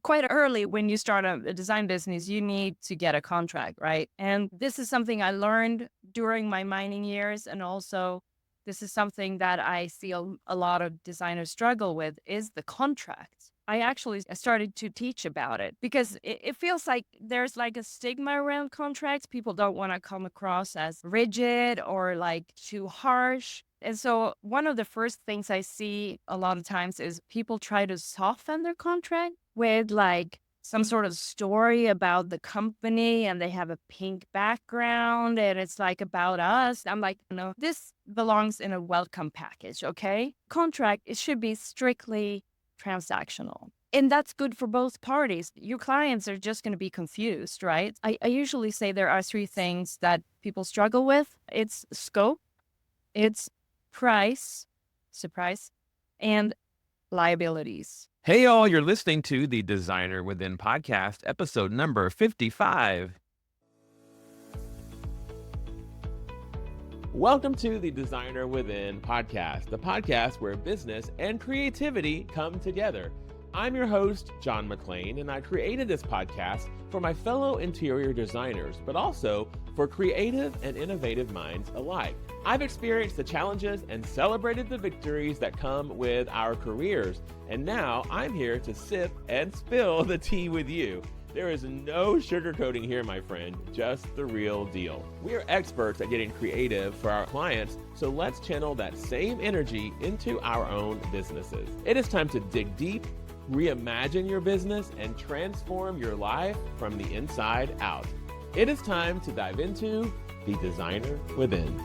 quite early when you start a design business, you need to get a contract, right? And this is something I learned during my mining years. And also, this is something that I see a lot of designers struggle with is the contract. I actually started to teach about it because it feels like there's like a stigma around contracts. People don't want to come across as rigid or like too harsh. And so one of the first things I see a lot of times is people try to soften their contract with like some sort of story about the company and they have a pink background and it's like about us. I'm like, no, this belongs in a welcome package, okay? Contract, it should be strictly transactional. And that's good for both parties. Your clients are just going to be confused, right? I usually say there are three things that people struggle with. It's scope, it's price, surprise, and liabilities. Hey, all, you're listening to the Designer Within podcast, episode number 55. Welcome to the Designer Within podcast, the podcast where business and creativity come together. I'm your host, John McClain, and I created this podcast for my fellow interior designers, but also for creative and innovative minds alike. I've experienced the challenges and celebrated the victories that come with our careers, and now I'm here to sip and spill the tea with you. There is no sugarcoating here, my friend, just the real deal. We are experts at getting creative for our clients, so let's channel that same energy into our own businesses. It is time to dig deep, reimagine your business, and transform your life from the inside out. It is time to dive into the Designer Within.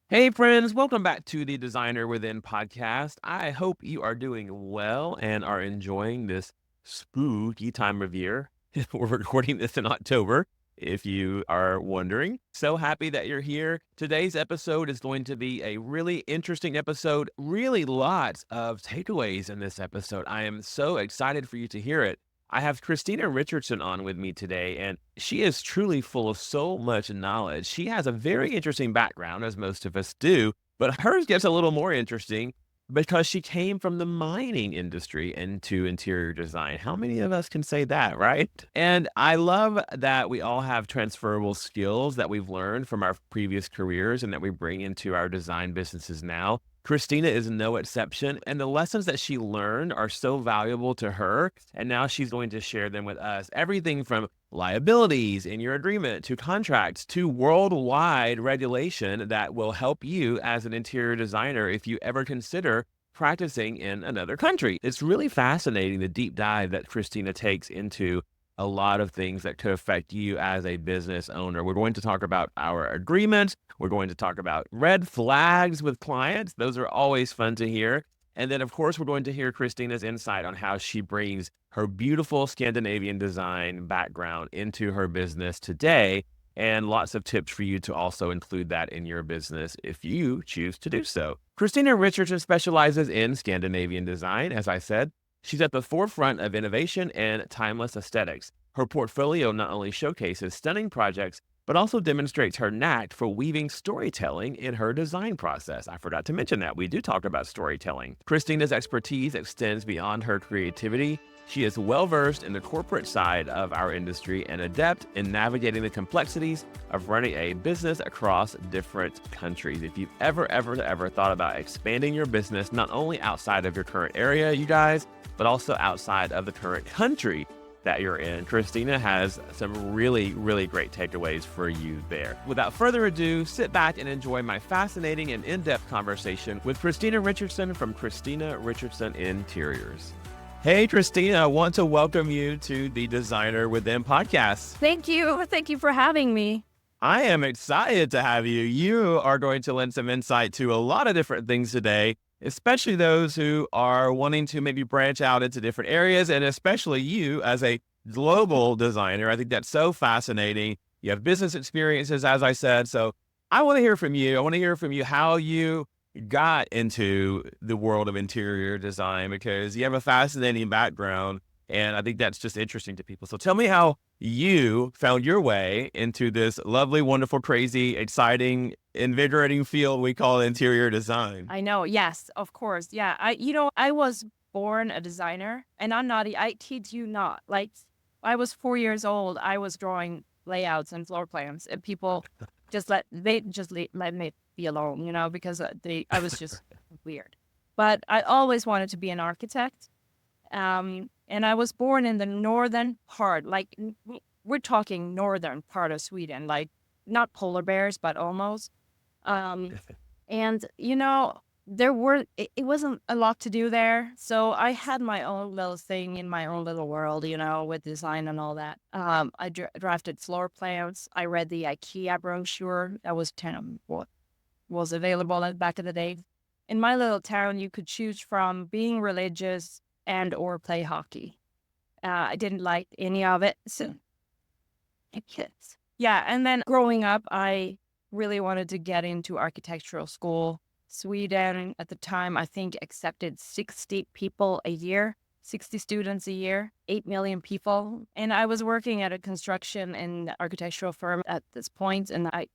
Hey friends, welcome back to the Designer Within podcast. I hope you are doing well and are enjoying this spooky time of year. We're recording this in October, if you are wondering. So happy that you're here. Today's episode is going to be a really interesting episode. Really lots of takeaways in this episode. I am so excited for you to hear it. I have Christina Richardson on with me today, and she is truly full of so much knowledge. She has a very interesting background, as most of us do, but hers gets a little more interesting because she came from the mining industry into interior design. How many of us can say that, right? And I love that we all have transferable skills that we've learned from our previous careers and that we bring into our design businesses now. Christina is no exception, and the lessons that she learned are so valuable to her, and now she's going to share them with us. Everything from liabilities in your agreement to contracts to worldwide regulation that will help you as an interior designer if you ever consider practicing in another country. It's really fascinating, the deep dive that Christina takes into a lot of things that could affect you as a business owner. We're going to talk about our agreements. We're going to talk about red flags with clients. Those are always fun to hear. And then, of course, we're going to hear Christina's insight on how she brings her beautiful Scandinavian design background into her business today, and lots of tips for you to also include that in your business if you choose to do so. Christina Richardson specializes in Scandinavian design, as I said. She's at the forefront of innovation and timeless aesthetics. Her portfolio not only showcases stunning projects, but also demonstrates her knack for weaving storytelling in her design process. I forgot to mention that. We do talk about storytelling. Christina's expertise extends beyond her creativity. She is well-versed in the corporate side of our industry and adept in navigating the complexities of running a business across different countries. If you've ever thought about expanding your business, not only outside of your current area, you guys, but also outside of the current country that you're in, Christina has some really, really great takeaways for you there. Without further ado, sit back and enjoy my fascinating and in-depth conversation with Christina Richardson from Christina Richardson Interiors. Hey, Christina, I want to welcome you to the Designer Within podcast. Thank you. Thank you for having me. I am excited to have you. You are going to lend some insight to a lot of different things today, especially those who are wanting to maybe branch out into different areas, and especially you as a global designer. I think that's so fascinating. You have business experiences, as I said. So I want to hear from you. I want to hear from you how you got into the world of interior design, because you have a fascinating background, and I think that's just interesting to people. So tell me how you found your way into this lovely, wonderful, crazy, exciting, invigorating field we call interior design. I know. Yes, of course. Yeah. I was born a designer, and I'm not, I kid you not. Like, I was 4 years old, I was drawing layouts and floor plans, and people let me be alone, because I was just weird. But I always wanted to be an architect. And I was born in the northern part, like we're talking northern part of Sweden, like not polar bears, but almost. Um, and it wasn't a lot to do there, so I had my own little thing in my own little world, with design and all that. I drafted floor plans. I read the IKEA brochure that was what was available back in the day. In my little town, you could choose from being religious and or play hockey. I didn't like any of it, so kids. Yeah, and then growing up, I really wanted to get into architectural school. Sweden at the time, I think, accepted 60 people a year, 60 students a year, 8 million people. And I was working at a construction and architectural firm at this point, and I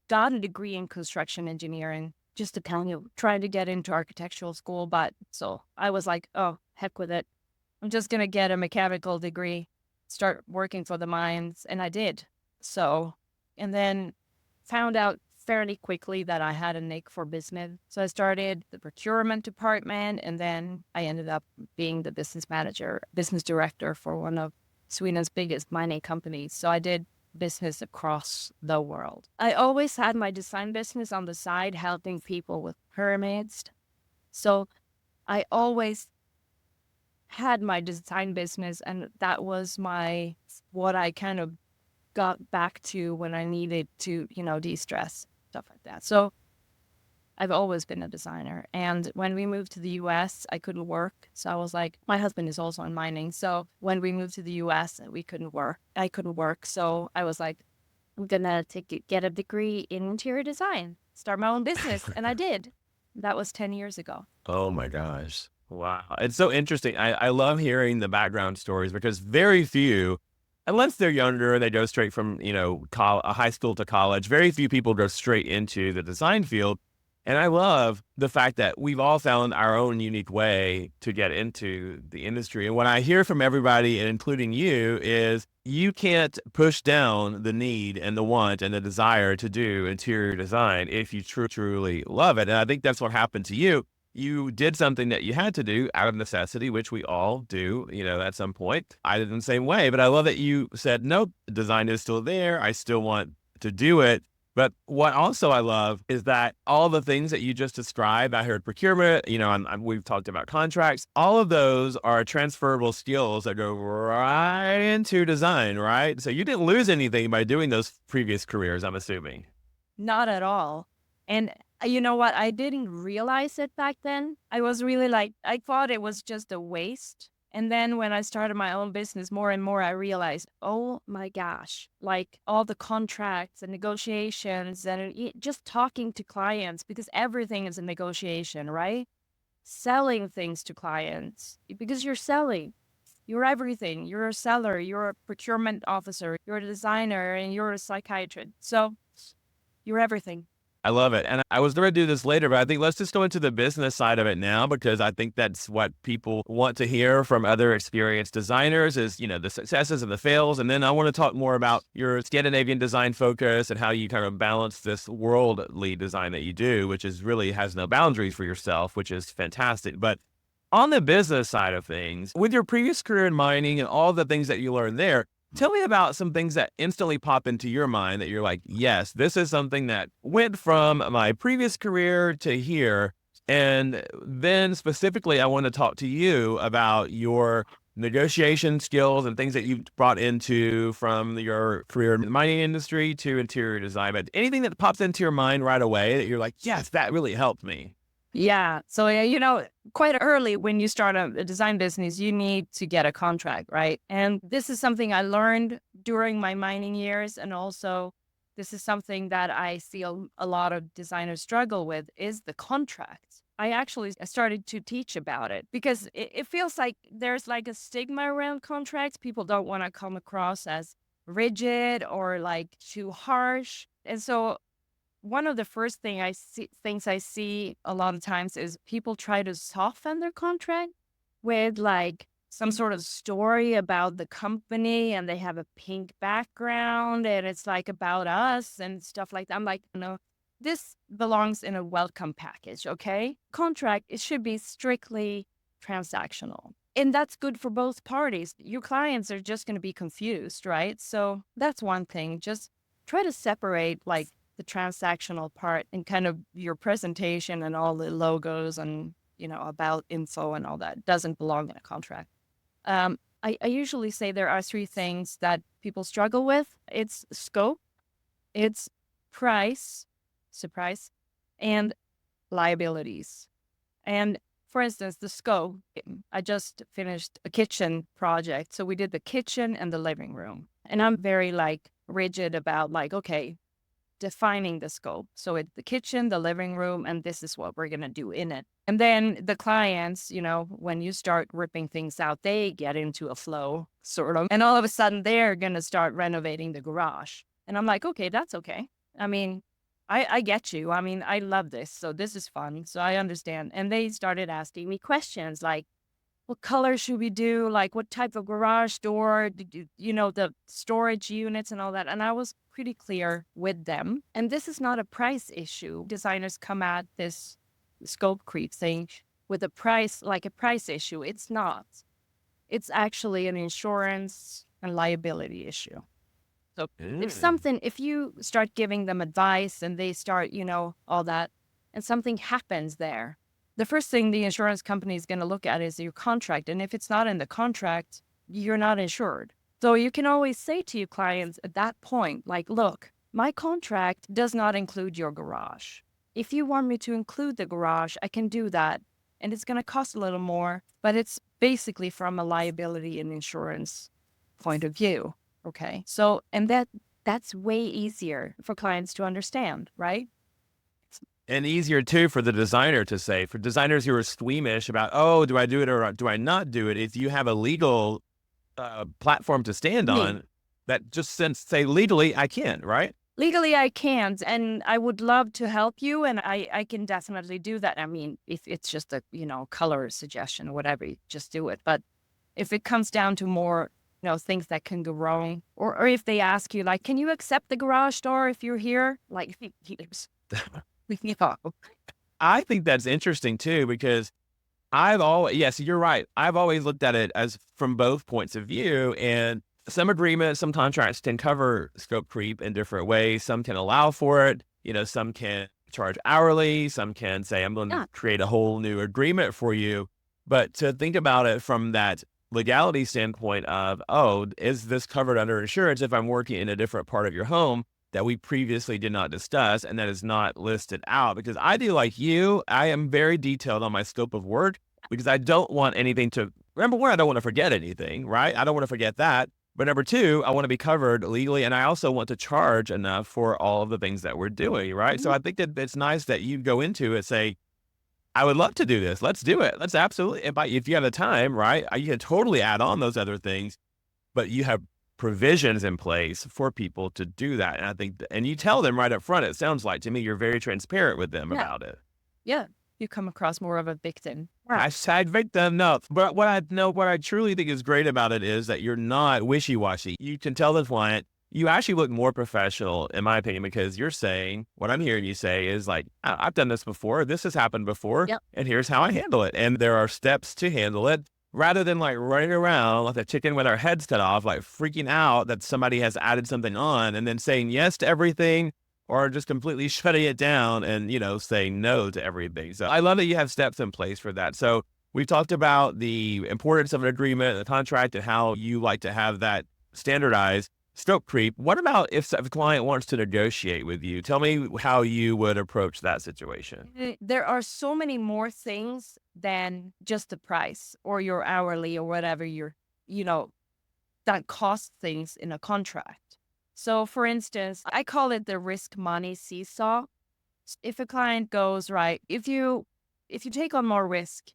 got a degree in construction engineering just to kind of try to get into architectural school. But so I was like, oh, heck with it. I'm just going to get a mechanical degree, start working for the mines. And I did. So, and then found out fairly quickly that I had a knack for business. So I started the procurement department, and then I ended up being the business director for one of Sweden's biggest mining companies. So I did business across the world. I always had my design business on the side, helping people with pyramids. So I always had my design business, and that was what I kind of got back to when I needed to, de-stress, stuff like that. So I've always been a designer. And when we moved to the US, I couldn't work. So I was like, my husband is also in mining. So when we moved to the US, we couldn't work. I couldn't work. So I was like, I'm gonna get a degree in interior design, start my own business. And I did. That was 10 years ago. Oh my gosh. Wow. It's so interesting. I love hearing the background stories because very few, unless they're younger and they go straight from, high school to college, very few people go straight into the design field. And I love the fact that we've all found our own unique way to get into the industry. And what I hear from everybody, including you, is you can't push down the need and the want and the desire to do interior design if you truly love it. And I think that's what happened to you. You did something that you had to do out of necessity, which we all do, at some point. I did in the same way, but I love that you said, nope, design is still there. I still want to do it. But what also I love is that all the things that you just described, I heard procurement, and we've talked about contracts. All of those are transferable skills that go right into design, right? So you didn't lose anything by doing those previous careers, I'm assuming. Not at all. And you know what? I didn't realize it back then. I was really I thought it was just a waste. And then when I started my own business more and more, I realized, oh my gosh, like all the contracts and negotiations and just talking to clients, because everything is a negotiation, right? Selling things to clients because you're selling. You're everything. You're a seller, you're a procurement officer, you're a designer, and you're a psychiatrist. So you're everything. I love it. And I was going to do this later, but I think let's just go into the business side of it now, because I think that's what people want to hear from other experienced designers is, the successes and the fails. And then I want to talk more about your Scandinavian design focus and how you kind of balance this worldly design that you do, which is really has no boundaries for yourself, which is fantastic. But on the business side of things, with your previous career in mining and all the things that you learned there, tell me about some things that instantly pop into your mind that you're like, yes, this is something that went from my previous career to here. And then specifically, I want to talk to you about your negotiation skills and things that you've brought into from your career in the mining industry to interior design. But anything that pops into your mind right away that you're like, yes, that really helped me. Yeah. So, quite early when you start a design business, you need to get a contract, right? And this is something I learned during my mining years. And also, this is something that I see a lot of designers struggle with is the contract. I actually started to teach about it because it feels like there's like a stigma around contracts. People don't want to come across as rigid or like too harsh. And so one of the first things I see a lot of times is people try to soften their contract. with like some sort of story about the company, and they have a pink background and it's like about us and stuff like that. I'm like, no, this belongs in a welcome package, okay? Contract, it should be strictly transactional. And that's good for both parties. Your clients are just going to be confused, right? So that's one thing. Just try to separate like the transactional part and kind of your presentation and all the logos and, about info and all that doesn't belong in a contract. I usually say there are three things that people struggle with. It's scope, it's price, surprise, and liabilities. And for instance, the scope, I just finished a kitchen project. So we did the kitchen and the living room. And I'm very like rigid about like, okay, defining the scope. So it's the kitchen, the living room, and this is what we're going to do in it. And then the clients, when you start ripping things out, they get into a flow sort of. And all of a sudden they're going to start renovating the garage. And I'm like, okay, that's okay. I mean, I get you. I mean, I love this. So this is fun. So I understand. And they started asking me questions like, what color should we do? Like, what type of garage door, the storage units and all that. And I was pretty clear with them. And this is not a price issue. Designers come at this scope creep thing with a price, like a price issue. It's not. It's actually an insurance and liability issue. So if you start giving them advice and they start, all that, and something happens there, the first thing the insurance company is going to look at is your contract. And if it's not in the contract, you're not insured. So you can always say to your clients at that point, like, look, my contract does not include your garage. If you want me to include the garage, I can do that. And it's going to cost a little more, but it's basically from a liability and insurance point of view. Okay. So, and that's way easier for clients to understand, right? And easier too for the designer to say. For designers who are squeamish about, oh, do I do it or do I not do it? If you have a legal platform to stand Me. on, that just say legally I can, right? Legally, I can't, and I would love to help you, and I can definitely do that. I mean, if it's just a, color suggestion or whatever, you just do it. But if it comes down to more, things that can go wrong, or if they ask you, like, can you accept the garage door if you're here? Like, I think that's interesting too, because yes, you're right. I've always looked at it as from both points of view, and some agreements, some contracts can cover scope creep in different ways. Some can allow for it. Some can charge hourly. Some can say, I'm going to Yeah. create a whole new agreement for you. But to think about it from that legality standpoint of, oh, is this covered under insurance if I'm working in a different part of your home that we previously did not discuss and that is not listed out? Because I do like you, I am very detailed on my scope of work because I don't want anything to, number one, I don't want to forget anything, right? I don't want to forget that. But number two, I want to be covered legally. And I also want to charge enough for all of the things that we're doing, right? So I think that it's nice that you go into it, say, I would love to do this. Let's do it. Let's absolutely. If you have the time, right? You can totally add on those other things, but you have provisions in place for people to do that. And I think, and you tell them right up front, it sounds like to me, you're very transparent with them Yeah. about it. Yeah. You come across more of a victim. Hashtag victim. No, but what I truly think is great about it is that you're not wishy-washy. You can tell the client, you actually look more professional, in my opinion, because you're saying, what I'm hearing you say is like, I've done this before. This has happened before. Yep. And here's how I handle it. And there are steps to handle it rather than like running around like a chicken with our heads cut off, like freaking out that somebody has added something on and then saying yes to everything or just completely shutting it down and, saying no to everything. So I love that you have steps in place for that. So we've talked about the importance of an agreement, the contract, and how you like to have that standardized. Scope creep. What about if a client wants to negotiate with you? Tell me how you would approach that situation. There are so many more things than just the price or your hourly or whatever that cost things in a contract. So for instance, I call it the risk money seesaw. If a client goes, right, if you take on more risk,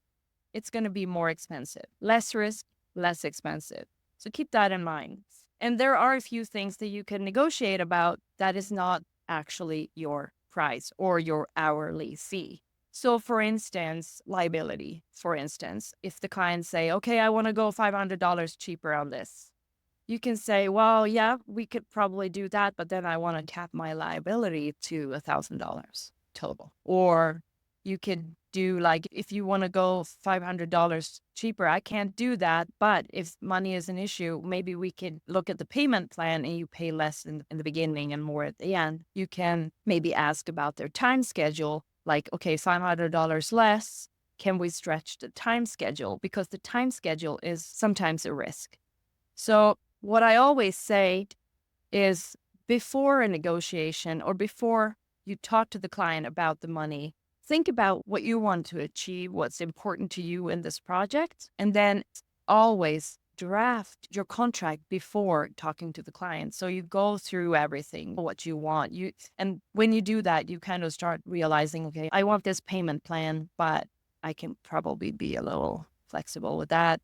it's going to be more expensive. Less risk, less expensive. So keep that in mind. And there are a few things that you can negotiate about that is not actually your price or your hourly fee. So for instance, liability, for instance, if the client say, okay, I want to go $500 cheaper on this, you can say, well, yeah, we could probably do that, but then I want to cap my liability to $1,000 total. Or you could do like, if you want to go $500 cheaper, I can't do that. But if money is an issue, maybe we could look at the payment plan and you pay less in the beginning and more at the end. You can maybe ask about their time schedule, like, okay, $500 less. Can we stretch the time schedule? Because the time schedule is sometimes a risk. So what I always say is before a negotiation or before you talk to the client about the money, think about what you want to achieve, what's important to you in this project, and then always draft your contract before talking to the client. So you go through everything, what you want. And when you do that, you kind of start realizing, okay, I want this payment plan, but I can probably be a little flexible with that.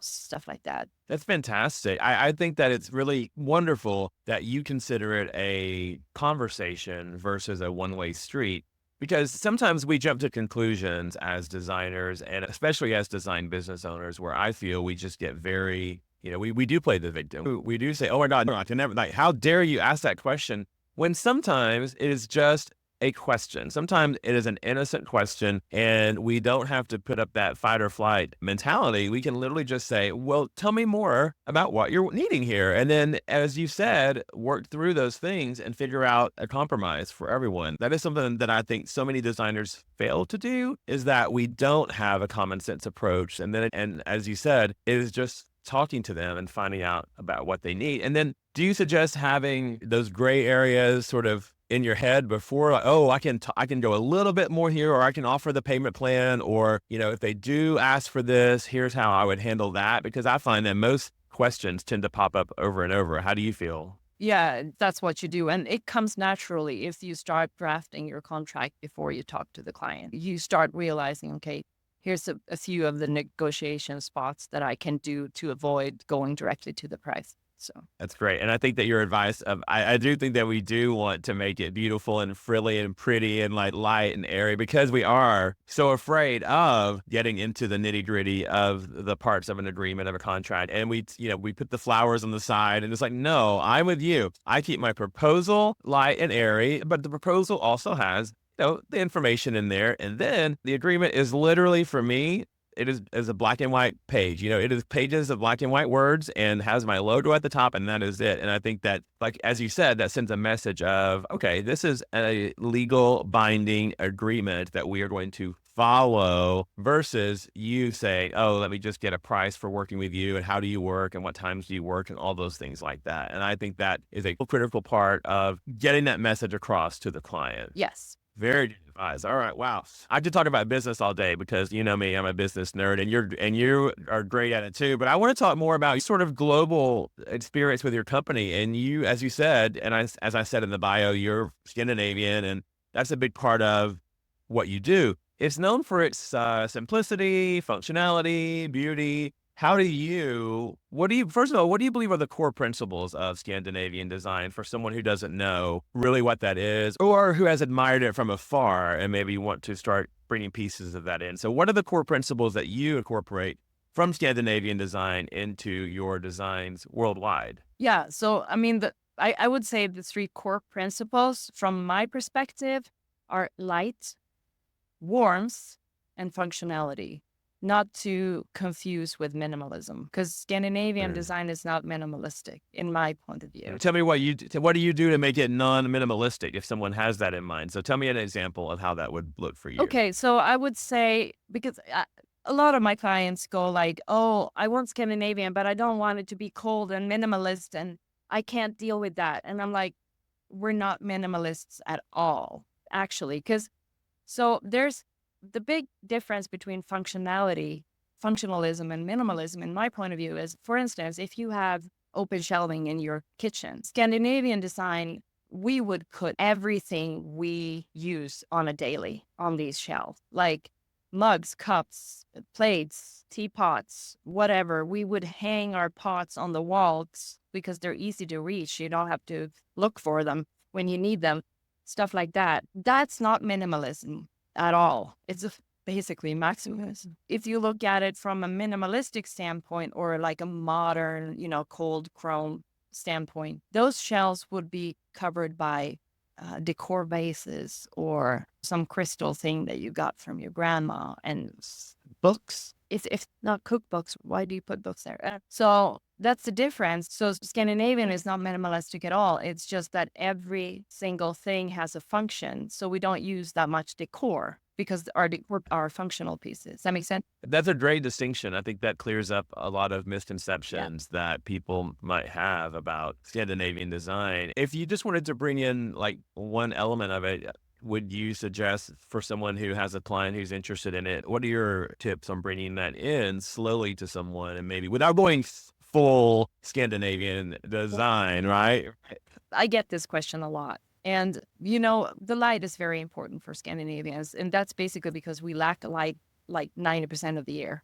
Stuff like that. That's fantastic. I think that it's really wonderful that you consider it a conversation versus a one-way street, because sometimes we jump to conclusions as designers and especially as design business owners where I feel we just get very, we do play the victim. We do say, oh my God, no, I can never, like, how dare you ask that question? When sometimes it is just a question. Sometimes it is an innocent question and we don't have to put up that fight or flight mentality. We can literally just say, well, tell me more about what you're needing here. And then, as you said, work through those things and figure out a compromise for everyone. That is something that I think so many designers fail to do, is that we don't have a common sense approach. And as you said, it is just talking to them and finding out about what they need. And then do you suggest having those gray areas sort of in your head before, like, oh, I can go a little bit more here, or I can offer the payment plan, or, if they do ask for this, here's how I would handle that? Because I find that most questions tend to pop up over and over. How do you feel? Yeah, that's what you do. And it comes naturally if you start drafting your contract before you talk to the client. You start realizing, okay, here's a few of the negotiation spots that I can do to avoid going directly to the price. So That's great. And I think that your advice I do think that we do want to make it beautiful and frilly and pretty and like light and airy, because we are so afraid of getting into the nitty gritty of the parts of an agreement, of a contract. And we put the flowers on the side and it's like, no, I'm with you. I keep my proposal light and airy, but the proposal also has, the information in there. And then the agreement is literally, for me, it is a black and white page. It is pages of black and white words and has my logo at the top, and that is it. And I think that, like, as you said, that sends a message of, okay, this is a legal binding agreement that we are going to follow, versus you say, oh, let me just get a price for working with you, and how do you work and what times do you work and all those things like that. And I think that is a critical part of getting that message across to the client. yes. Very good advice. All right. Wow. I could talk about business all day, because you know me, I'm a business nerd, and you are great at it too. But I want to talk more about sort of global experience with your company. And you, as you said, and as I said in the bio, you're Scandinavian, and that's a big part of what you do. It's known for its simplicity, functionality, beauty. First of all, what do you believe are the core principles of Scandinavian design for someone who doesn't know really what that is, or who has admired it from afar and maybe want to start bringing pieces of that in? So what are the core principles that you incorporate from Scandinavian design into your designs worldwide? Yeah. So, I mean, I would say the three core principles from my perspective are light, warmth, and functionality. Not to confuse with minimalism, because Scandinavian Mm. design is not minimalistic in my point of view. Tell me what do you do to make it non-minimalistic if someone has that in mind? So tell me an example of how that would look for you. Okay, so I would say, because a lot of my clients go like, oh, I want Scandinavian, but I don't want it to be cold and minimalist, and I can't deal with that. And I'm like, we're not minimalists at all, actually, because so there's the big difference between functionalism and minimalism, in my point of view, is, for instance, if you have open shelving in your kitchen, Scandinavian design, we would put everything we use on a daily on these shelves, like mugs, cups, plates, teapots, whatever. We would hang our pots on the walls because they're easy to reach. You don't have to look for them when you need them, stuff like that. That's not minimalism. at all. It's basically maximalism. If you look at it from a minimalistic standpoint or like a modern, cold chrome standpoint, those shells would be covered by decor vases or some crystal thing that you got from your grandma and books. If not cookbooks, why do you put books there? So that's the difference. So Scandinavian is not minimalistic at all. It's just that every single thing has a function. So we don't use that much decor because our decor are functional pieces. Does that make sense? That's a great distinction. I think that clears up a lot of Yeah. misconceptions that people might have about Scandinavian design. If you just wanted to bring in like one element of it, would you suggest for someone who has a client who's interested in it, what are your tips on bringing that in slowly to someone and maybe without going full Scandinavian design, right? I get this question a lot. And, the light is very important for Scandinavians. And that's basically because we lack light like 90% of the year.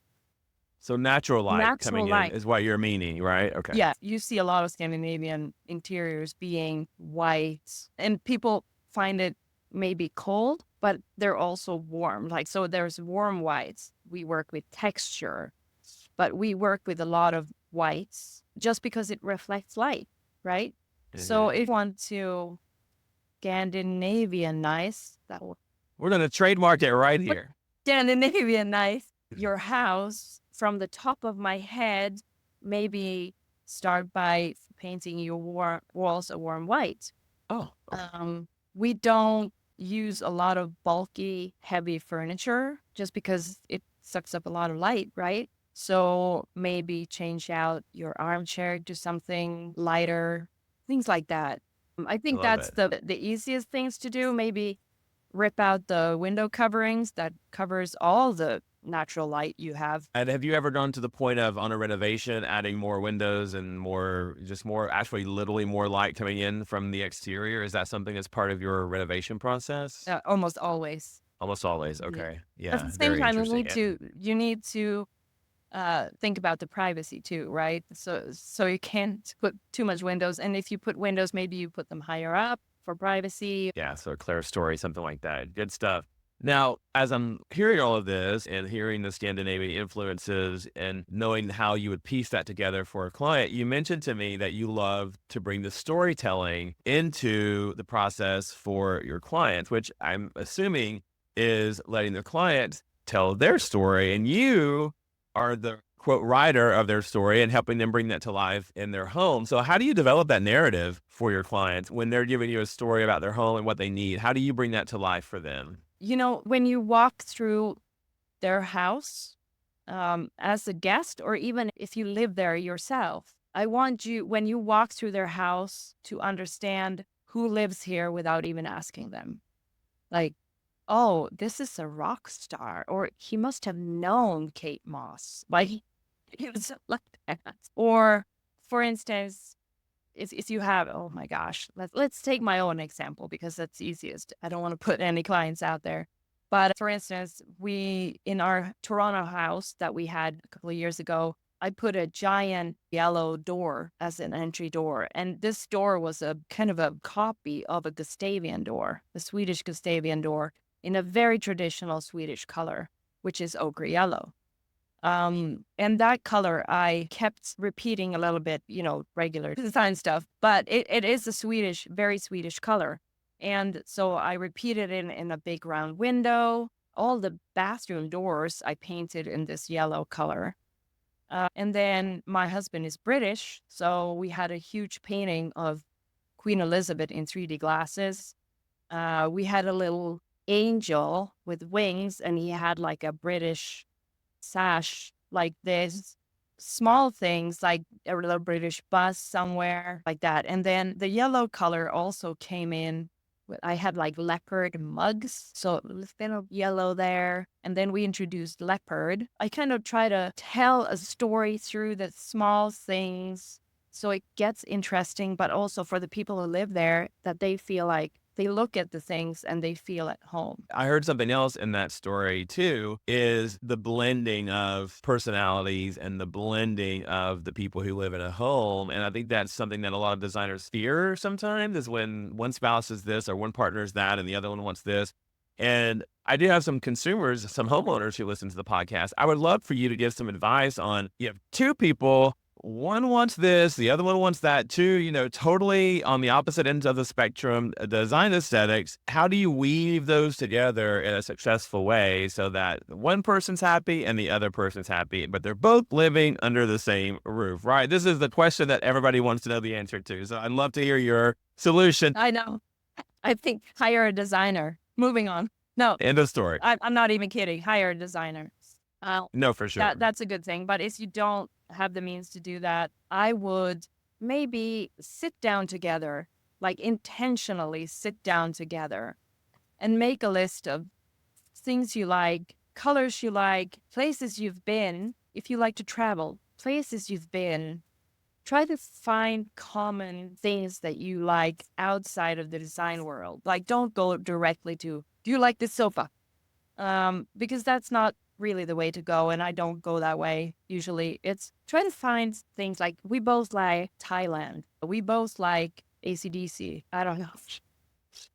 So natural light Natural coming in light. is what you're meaning, right? Okay. Yeah. You see a lot of Scandinavian interiors being white, and people find it maybe cold, but they're also warm. Like, so there's warm whites. We work with texture, but we work with a lot of whites just because it reflects light, right? So Mhm. if you want to Scandinavian nice, that will We're going to trademark it right here. Scandinavian nice, your house from the top of my head, maybe start by painting your walls a warm white. Oh, okay. We don't use a lot of bulky, heavy furniture just because it sucks up a lot of light, right? So maybe change out your armchair to something lighter, things like that. I I think love that's it. the easiest things to do. Maybe rip out the window coverings that covers all the natural light you have. And have you ever gone to the point of on a renovation, adding more windows and actually literally more light coming in from the exterior? Is that something that's part of your renovation process? Almost always. Almost always. Yeah. Okay. At Yeah. the same Very time, interesting. you need to think about the privacy too, right? So you can't put too much windows, and if you put windows, maybe you put them higher up for privacy. Yeah, so a clear story, something like that. Good stuff. Now, as I'm hearing all of this and hearing the Scandinavian influences and knowing how you would piece that together for a client, you mentioned to me that you love to bring the storytelling into the process for your clients, which I'm assuming is letting the client tell their story and you are the quote writer of their story and helping them bring that to life in their home. So how do you develop that narrative for your clients when they're giving you a story about their home and what they need? How do you bring that to life for them? When you walk through their house as a guest, or even if you live there yourself, I want you, when you walk through their house, to understand who lives here without even asking them. Like, oh, this is a rock star, or he must have known Kate Moss. Like, it's like that. Or, for instance, if you have, oh my gosh, let's take my own example because that's easiest. I don't want to put any clients out there. But for instance, we in our Toronto house that we had a couple of years ago, I put a giant yellow door as an entry door. And this door was a kind of a copy of a Gustavian door, the Swedish Gustavian door, in a very traditional Swedish color, which is ochre yellow. And that color I kept repeating a little bit, regular design stuff, but it is a very Swedish color. And so I repeated it in a big round window. All the bathroom doors I painted in this yellow color. And then my husband is British, so we had a huge painting of Queen Elizabeth in 3D glasses. We had a little angel with wings, and he had like a British sash, like this small things like a little British bus somewhere like that. And then the yellow color also came in. I had like leopard mugs, so a little bit of yellow there. And then we introduced leopard. I kind of try to tell a story through the small things so it gets interesting, but also for the people who live there that they feel like they look at the things and they feel at home. I heard something else in that story too, is the blending of personalities and the blending of the people who live in a home. And I think that's something that a lot of designers fear sometimes is when one spouse is this or one partner is that and the other one wants this. And I do have some consumers, some homeowners who listen to the podcast. I would love for you to give some advice on, you have two people, one wants this, the other one wants that, two, totally on the opposite ends of the spectrum, design aesthetics. How do you weave those together in a successful way so that one person's happy and the other person's happy, but they're both living under the same roof, right? This is the question that everybody wants to know the answer to. So I'd love to hear your solution. I know. I think hire a designer. Moving on. No, End of story. I'm not even kidding. Hire a designer. No, for sure. That's a good thing. But if you don't have the means to do that, I would maybe sit down together, like intentionally sit down together and make a list of things you like, colors you like, places you've been. If you like to travel, places you've been. Try to find common things that you like outside of the design world. Like, don't go directly to, do you like this sofa? Because that's not really the way to go. And I don't go that way usually. It's try to find things like we both like Thailand. We both like AC/DC. I don't know.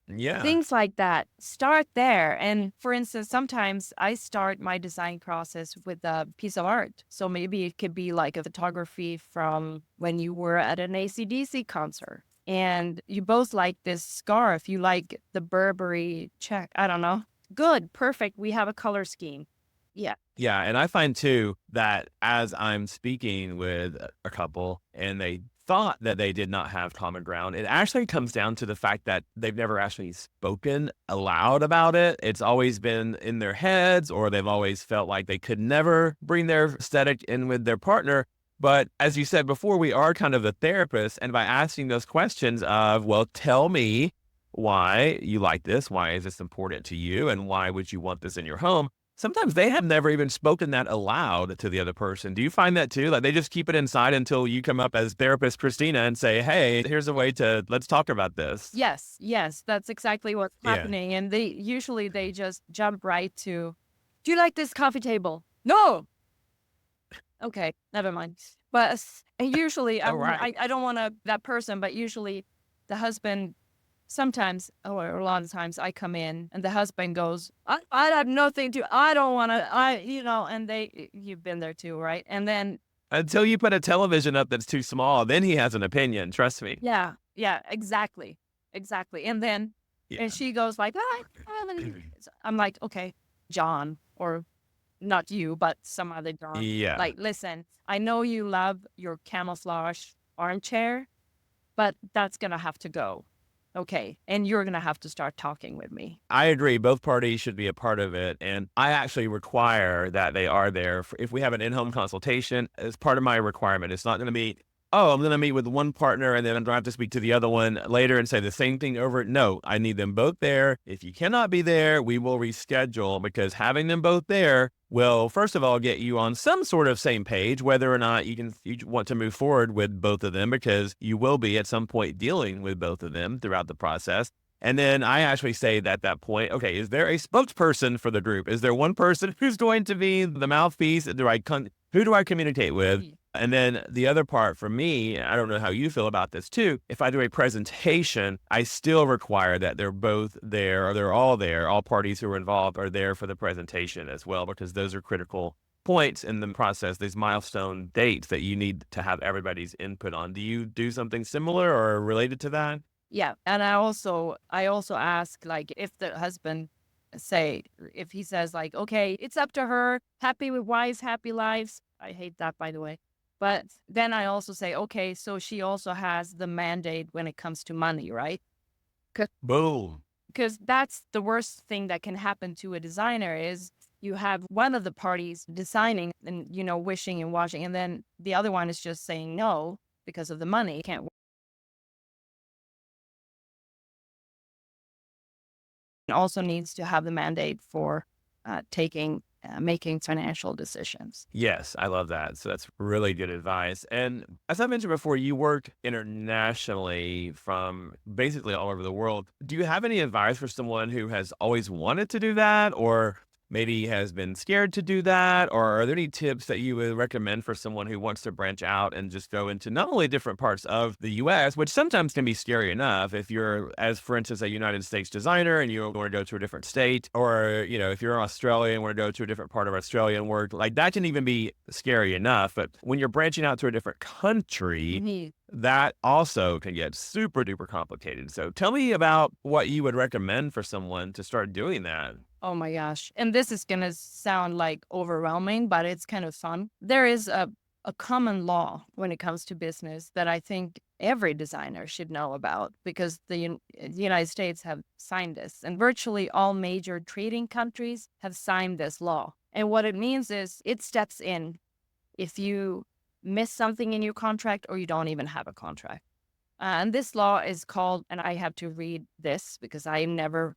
Yeah. Things like that. Start there. And for instance, sometimes I start my design process with a piece of art. So maybe it could be like a photography from when you were at an AC/DC concert. And you both like this scarf. You like the Burberry check. I don't know. Good. Perfect. We have a color scheme. Yeah. Yeah. And I find too that as I'm speaking with a couple and they thought that they did not have common ground, it actually comes down to the fact that they've never actually spoken aloud about it. It's always been in their heads, or they've always felt like they could never bring their aesthetic in with their partner. But as you said before, we are kind of the therapist. And by asking those questions of, well, tell me why you like this, why is this important to you, and why would you want this in your home? Sometimes they have never even spoken that aloud to the other person. Do you find that too? Like they just keep it inside until you come up as therapist Christina and say, hey, here's a way to, let's talk about this. Yes. Yes. That's exactly what's Yeah. happening. And they just jump right to, do you like this coffee table? No. Okay, never mind. But usually, All right. I don't want to that person, but usually the husband, sometimes, or a lot of times, I come in and the husband goes, I have nothing to, I don't want to, and you've been there too, right? And then, Until you put a television up that's too small, then he has an opinion. Trust me. yeah, exactly. Exactly. And then, Yeah. and she goes like, I'm like, okay, John, or not you, but some other John. Yeah. Like, listen, I know you love your camouflage armchair, but that's going to have to go. Okay. And you're going to have to start talking with me. I agree. Both parties should be a part of it. And I actually require that they are there. If we have an in-home consultation, as part of my requirement, it's not going to be, oh, I'm going to meet with one partner and then I'm going to have to speak to the other one later and say the same thing over. No, I need them both there. If you cannot be there, we will reschedule, because having them both there will, first of all, get you on some sort of same page, whether or not you want to move forward with both of them, because you will be at some point dealing with both of them throughout the process. And then I actually say at that point, okay, is there a spokesperson for the group? Is there one person who's going to be the mouthpiece? Who do I communicate with? And then the other part for me, I don't know how you feel about this too. If I do a presentation, I still require that they're both there, or they're all there. All parties who are involved are there for the presentation as well, because those are critical points in the process, these milestone dates that you need to have everybody's input on. Do you do something similar or related to that? Yeah. And I also ask, like, if the husband if he says like, okay, it's up to her, happy with wives, happy lives. I hate that, by the way. But then I also say, okay, so she also has the mandate when it comes to money, right? Boom. Because that's the worst thing that can happen to a designer is you have one of the parties designing and, wishing and washing, and then the other one is just saying no because of the money. Can't also needs to have the mandate for making financial decisions. Yes, I love that. So that's really good advice. And as I mentioned before, you work internationally from basically all over the world. Do you have any advice for someone who has always wanted to do that, or maybe has been scared to do that? Or are there any tips that you would recommend for someone who wants to branch out and just go into not only different parts of the US, which sometimes can be scary enough if you're, as for instance, a United States designer and you want to go to a different state, or, if you're Australian and want to go to a different part of Australia and work, like that can even be scary enough. But when you're branching out to a different country, Mhm. that also can get super duper complicated. So tell me about what you would recommend for someone to start doing that. Oh my gosh. And this is going to sound like overwhelming, but it's kind of fun. There is a common law when it comes to business that I think every designer should know about because the United States have signed this, and virtually all major trading countries have signed this law. And what it means is it steps in if you miss something in your contract or you don't even have a contract. And this law is called, and I have to read this because I never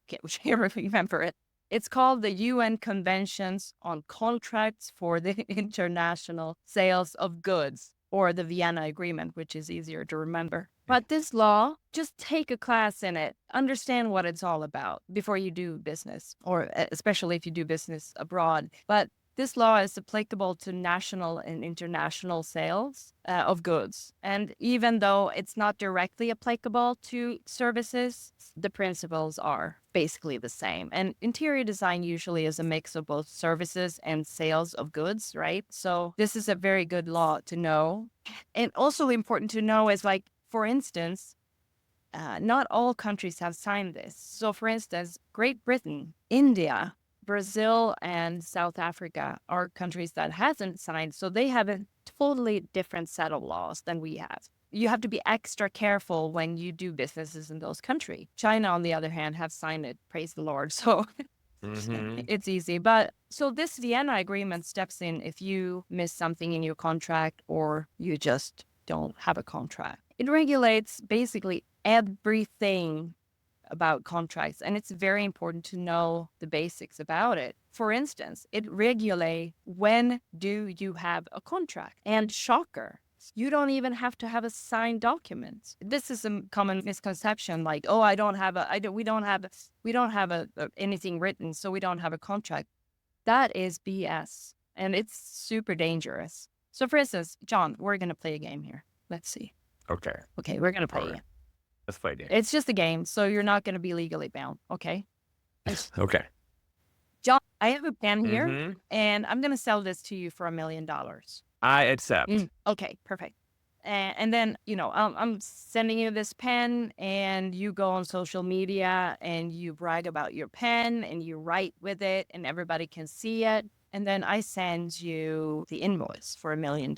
can't remember it. It's called the UN Conventions on Contracts for the International Sales of Goods, or the Vienna Agreement, which is easier to remember. But this law, just take a class in it, understand what it's all about before you do business, or especially if you do business abroad. But this law is applicable to national and international sales of goods. And even though it's not directly applicable to services, the principles are basically the same. And interior design usually is a mix of both services and sales of goods, right? So this is a very good law to know. And also important to know is, like, for instance, not all countries have signed this. So for instance, Great Britain, India, Brazil, and South Africa are countries that hasn't signed, so they have a totally different set of laws than we have. You have to be extra careful when you do businesses in those countries. China, on the other hand, have signed it, praise the Lord, so Hmm. it's easy. But so this Vienna agreement steps in if you miss something in your contract or you just don't have a contract. It regulates basically everything about contracts, and it's very important to know the basics about it. For instance, it regulates when do you have a contract. And shocker, you don't even have to have a signed document. This is a common misconception, like, oh, I don't have a, I don't, we don't have anything written, so we don't have a contract. That is BS, and it's super dangerous. So, for instance, John, we're gonna play a game here. Let's see. Okay. Okay, we're gonna All play right. it. Let's play a game. It's just a game, so you're not going to be legally bound. Okay. Okay. John, I have a pen here Hmm. and I'm going to sell this to you for $1 million. I accept. Okay, perfect. And then, I'm sending you this pen and you go on social media and you brag about your pen and you write with it and everybody can see it. And then I send you the invoice for $1 million.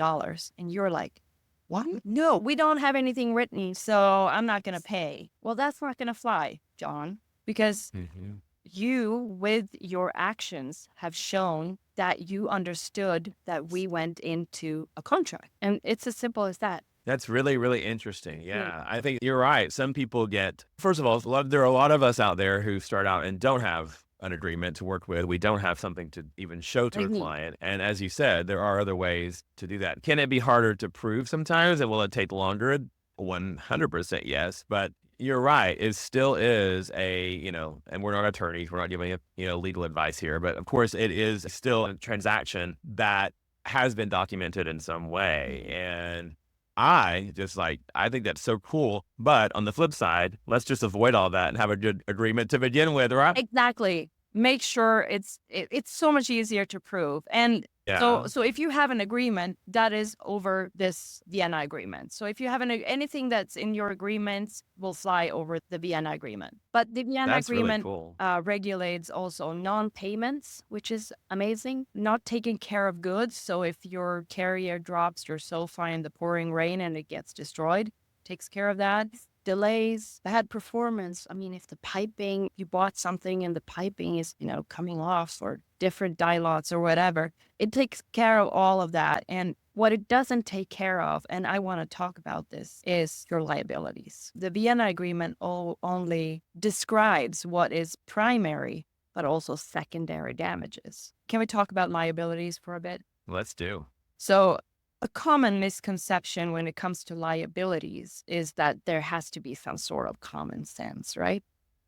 And you're like, what? No, we don't have anything written, so I'm not going to pay. Well, that's not going to fly, John, because Hmm. you, with your actions, have shown that you understood that we went into a contract. And it's as simple as that. That's really, really interesting. Mm. Yeah, I think you're right. Some people get, first of all, there are a lot of us out there who start out and don't have an agreement to work with. We don't have something to even show to a Mhm. client. And as you said, there are other ways to do that. Can it be harder to prove sometimes? And will it take longer? 100% yes. But you're right. It still is and we're not attorneys. We're not giving, legal advice here. But of course, it is still a transaction that has been documented in some way. And I think that's so cool. But on the flip side, let's just avoid all that and have a good agreement to begin with, right? Exactly. Make sure it's so much easier to prove. And Yeah, so if you have an agreement that is over this Vienna agreement. So if you have anything that's in your agreements will fly over the Vienna agreement. But the Vienna that's really agreement cool. regulates also non-payments, which is amazing. Not taking care of goods. So if your carrier drops your sofa in the pouring rain and it gets destroyed, takes care of that. Delays, bad performance. I mean, if the piping, you bought something and the piping is, coming off, or different dye lots or whatever, it takes care of all of that. And what it doesn't take care of, and I want to talk about this, is your liabilities. The Vienna Agreement only describes what is primary, but also secondary damages. Can we talk about liabilities for a bit? Let's do. So, a common misconception when it comes to liabilities is that there has to be some sort of common sense, right?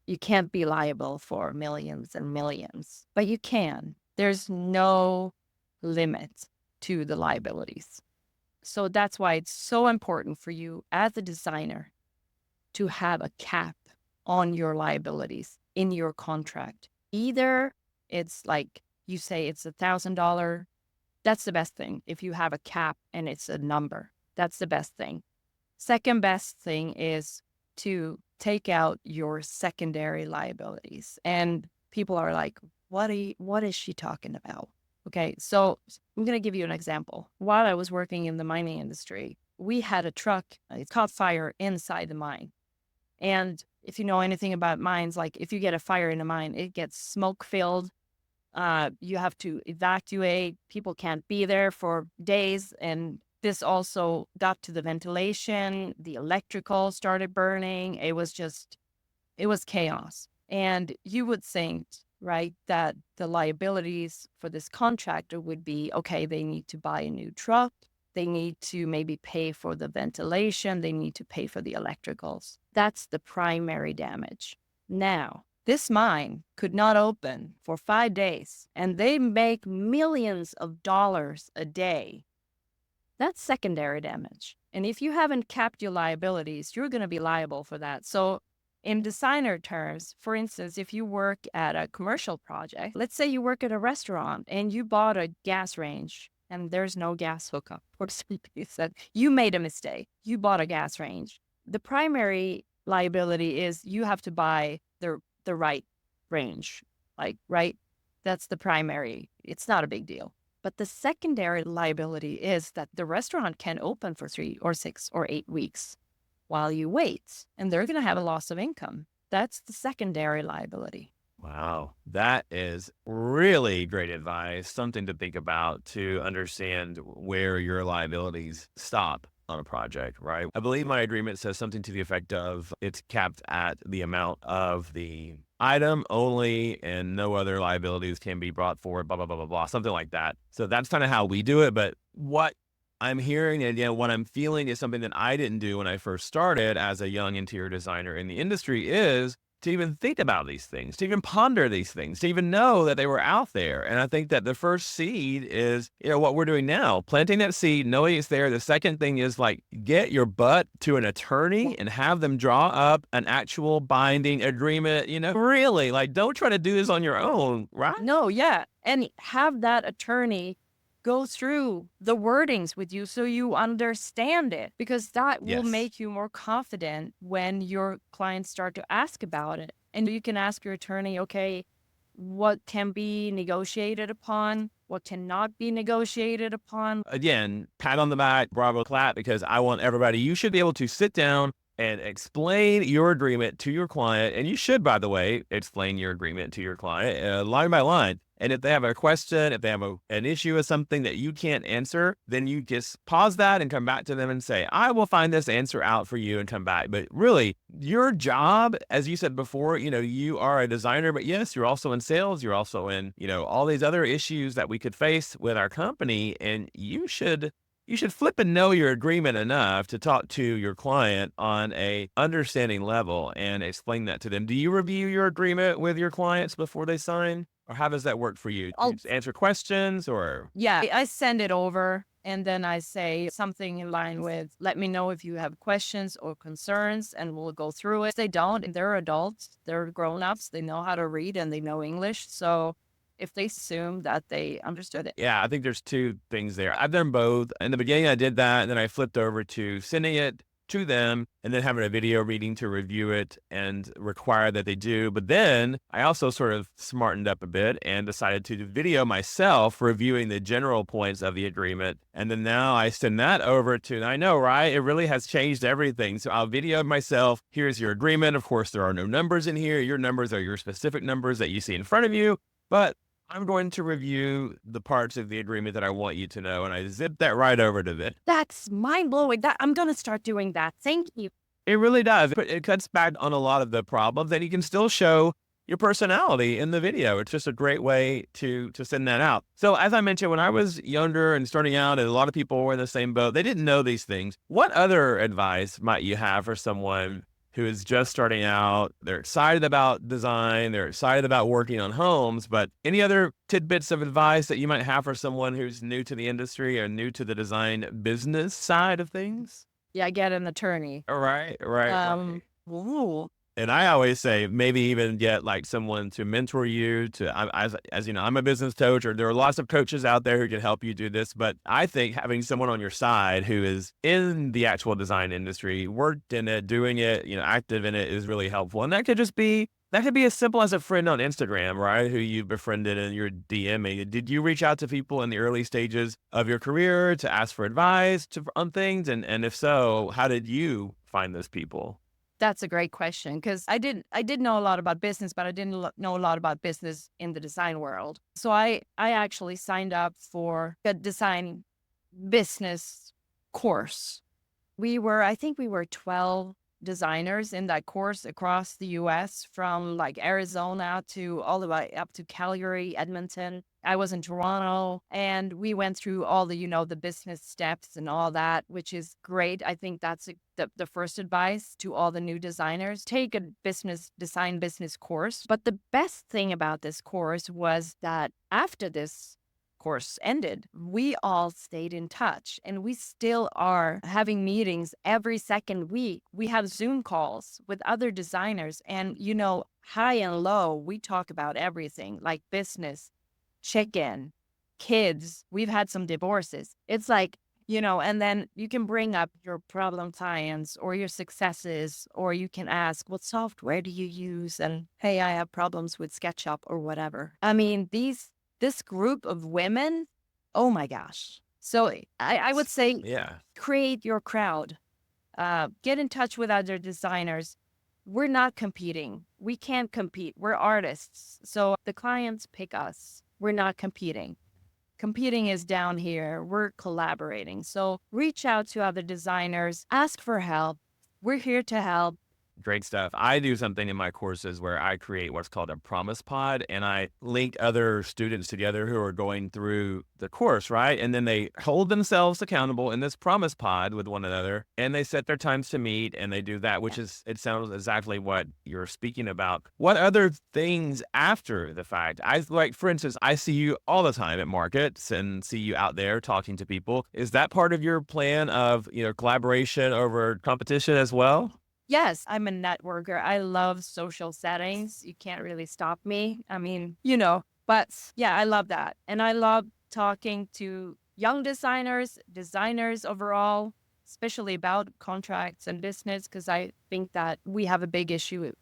You can't be liable for millions and millions, but you can. There's no limit to the liabilities. So that's why it's so important for you as a designer to have a cap on your liabilities in your contract. Either it's like you say it's $1,000. That's the best thing. If you have a cap and it's a number, that's the best thing. Second best thing is to take out your secondary liabilities. And people are like, what is she talking about? Okay, so I'm going to give you an example. While I was working in the mining industry, we had a truck, it caught fire inside the mine. And if you know anything about mines, like if you get a fire in a mine, it gets smoke filled. You have to evacuate. People can't be there for days. And this also got to the ventilation. The electrical started burning. It was chaos. And you would think, right, that the liabilities for this contractor would be, okay, they need to buy a new truck. They need to maybe pay for the ventilation. They need to pay for the electricals. That's the primary damage. Now, this mine could not open for 5 days, and they make millions of dollars a day. That's secondary damage. And if you haven't capped your liabilities, you're going to be liable for that. So in designer terms, for instance, if you work at a commercial project, let's say you work at a restaurant and you bought a gas range and there's no gas hookup or something, said you made a mistake. You bought a gas range. The primary liability is you have to buy the right range, like, right? That's the primary. It's not a big deal. But the secondary liability is that the restaurant can open for 3 or 6 or 8 weeks while you wait, and they're going to have a loss of income. That's the secondary liability. Wow, that is really great advice. Something to think about to understand where your liabilities stop on a project, right? I believe my agreement says something to the effect of it's capped at the amount of the item only and no other liabilities can be brought forward, blah, blah, blah, blah, blah, something like that. So that's kind of how we do it. But what I'm hearing and what I'm feeling is something that I didn't do when I first started as a young interior designer in the industry is to even think about these things, to even ponder these things, to even know that they were out there. And I think that the first seed is, what we're doing now, planting that seed, knowing it's there. The second thing is like, get your butt to an attorney and have them draw up an actual binding agreement, really, like, don't try to do this on your own, right? No, yeah. And have that attorney go through the wordings with you so you understand it, because that will Yes. make you more confident when your clients start to ask about it. And you can ask your attorney, okay, what can be negotiated upon? What cannot be negotiated upon? Again, pat on the back, bravo, clap, because I want everybody, you should be able to sit down and explain your agreement to your client. And you should, by the way, explain your agreement to your client line by line. And if they have a question, if they have an issue with something that you can't answer, then you just pause that and come back to them and say, I will find this answer out for you and come back. But really, your job, as you said before, you are a designer, but yes, you're also in sales. You're also in, all these other issues that we could face with our company. And you should flip and know your agreement enough to talk to your client on a understanding level and explain that to them. Do you review your agreement with your clients before they sign? Or how does that work for you? Do you just answer questions or? Yeah, I send it over and then I say something in line with, let me know if you have questions or concerns and we'll go through it. If they don't, they're adults, they're grown-ups, they know how to read and they know English. So if they assume that they understood it. Yeah, I think there's two things there. I've done both. In the beginning, I did that, and then I flipped over to sending it to them and then having a video reading to review it and require that they do. But then I also sort of smartened up a bit and decided to video myself reviewing the general points of the agreement. And then now I send that over to, and I know, right? It really has changed everything. So I'll video myself. Here's your agreement. Of course, there are no numbers in here. Your numbers are your specific numbers that you see in front of you. But I'm going to review the parts of the agreement that I want you to know, and I zip that right over to them. That's mind-blowing. I'm going to start doing that. Thank you. It really does. It cuts back on a lot of the problems, and you can still show your personality in the video. It's just a great way to send that out. So as I mentioned, when I was younger and starting out, and a lot of people were in the same boat, they didn't know these things. What other advice might you have for someone who is just starting out. They're excited about design. They're excited about working on homes. But any other tidbits of advice that you might have for someone who's new to the industry or new to the design business side of things? Yeah, get an attorney. All right, right, right. Ooh, And I always say maybe even get like someone to mentor you as you know, I'm a business coach, or there are lots of coaches out there who can help you do this. But I think having someone on your side who is in the actual design industry, worked in it, doing it, active in it, is really helpful. And that could be as simple as a friend on Instagram, right? Who you befriended and you're DMing. Did you reach out to people in the early stages of your career to ask for advice on things? And if so, how did you find those people? that's a great question because I did know a lot about business, but I didn't know a lot about business in the design world. So I actually signed up for a design business course. I think we were 12 designers in that course across the US, from like Arizona to all the way up to Calgary, Edmonton. I was in Toronto, and we went through all the business steps and all that, which is great. I think that's the first advice to all the new designers. Take a design business course. But the best thing about this course was that after this course ended, we all stayed in touch, and we still are having meetings every second week. We have Zoom calls with other designers, and high and low, we talk about everything like business, chicken, kids. We've had some divorces. It's like, and then you can bring up your problem clients or your successes, or you can ask, what software do you use? And hey, I have problems with SketchUp or whatever. I mean, this group of women, oh my gosh. So I would say Yeah. create your crowd. Get in touch with other designers. We're not competing. We can't compete. We're artists. So the clients pick us. We're not competing. Competing is down here. We're collaborating. So reach out to other designers. Ask for help. We're here to help. Great stuff. I do something in my courses where I create what's called a promise pod, and I link other students together who are going through the course, right? And then they hold themselves accountable in this promise pod with one another, and they set their times to meet, and they do that, which is, it sounds exactly what you're speaking about. What other things after the fact? For instance, I see you all the time at markets and see you out there talking to people. Is that part of your plan of, collaboration over competition as well? Yes, I'm a networker. I love social settings. You can't really stop me. I mean, but yeah, I love that. And I love talking to young designers overall, especially about contracts and business, because I think that we have a big issue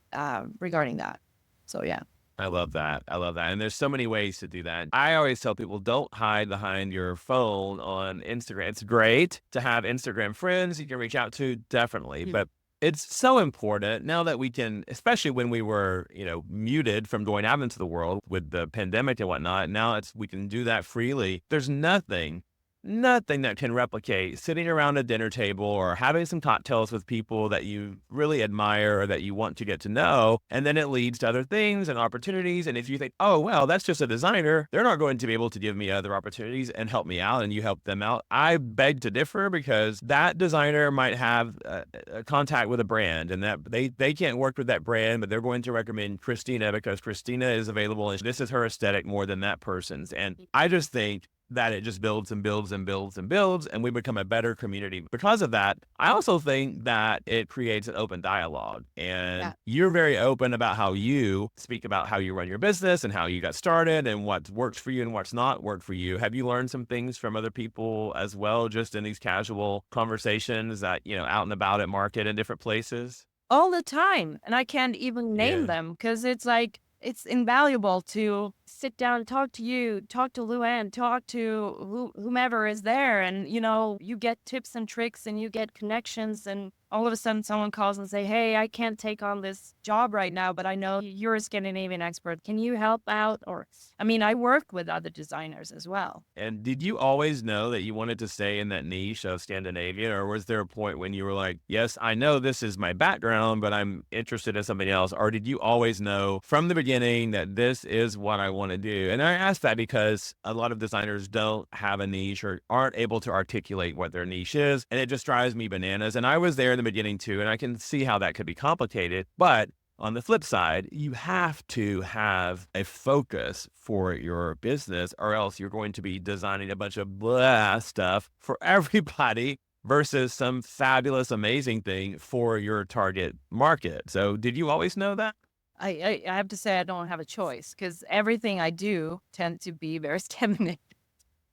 regarding that. So, yeah. I love that. I love that. And there's so many ways to do that. I always tell people, don't hide behind your phone on Instagram. It's great to have Instagram friends you can reach out to, definitely. Mm. But it's so important now that we can, especially when we were, muted from going out into the world with the pandemic and whatnot. Now we can do that freely. There's nothing that can replicate sitting around a dinner table or having some cocktails with people that you really admire or that you want to get to know. And then it leads to other things and opportunities. And if you think, oh, well, that's just a designer, they're not going to be able to give me other opportunities and help me out, and you help them out. I beg to differ, because that designer might have a contact with a brand, and that they can't work with that brand, but they're going to recommend Christina because Christina is available and this is her aesthetic more than that person's. And I just think that it just builds and builds and builds and builds, and we become a better community because of that. I also think that it creates an open dialogue, and Yeah. you're very open about how you speak about how you run your business and how you got started and what works for you and what's not worked for you. Have you learned some things from other people as well, just in these casual conversations that, out and about at market and different places? All the time. And I can't even name Yeah. them because it's like, it's invaluable to sit down, talk to you, talk to Luann, talk to whomever is there. And, you get tips and tricks and you get connections. And all of a sudden someone calls and say, hey, I can't take on this job right now, but I know you're a Scandinavian expert. Can you help out? Or, I mean, I work with other designers as well. And did you always know that you wanted to stay in that niche of Scandinavian, or was there a point when you were like, yes, I know this is my background, but I'm interested in something else? Or did you always know from the beginning that this is what I want to do. And I ask that because a lot of designers don't have a niche or aren't able to articulate what their niche is. And it just drives me bananas. And I was there in the beginning too, and I can see how that could be complicated. But on the flip side, you have to have a focus for your business, or else you're going to be designing a bunch of blah stuff for everybody versus some fabulous, amazing thing for your target market. So did you always know that? I have to say I don't have a choice because everything I do tend to be very stimulating.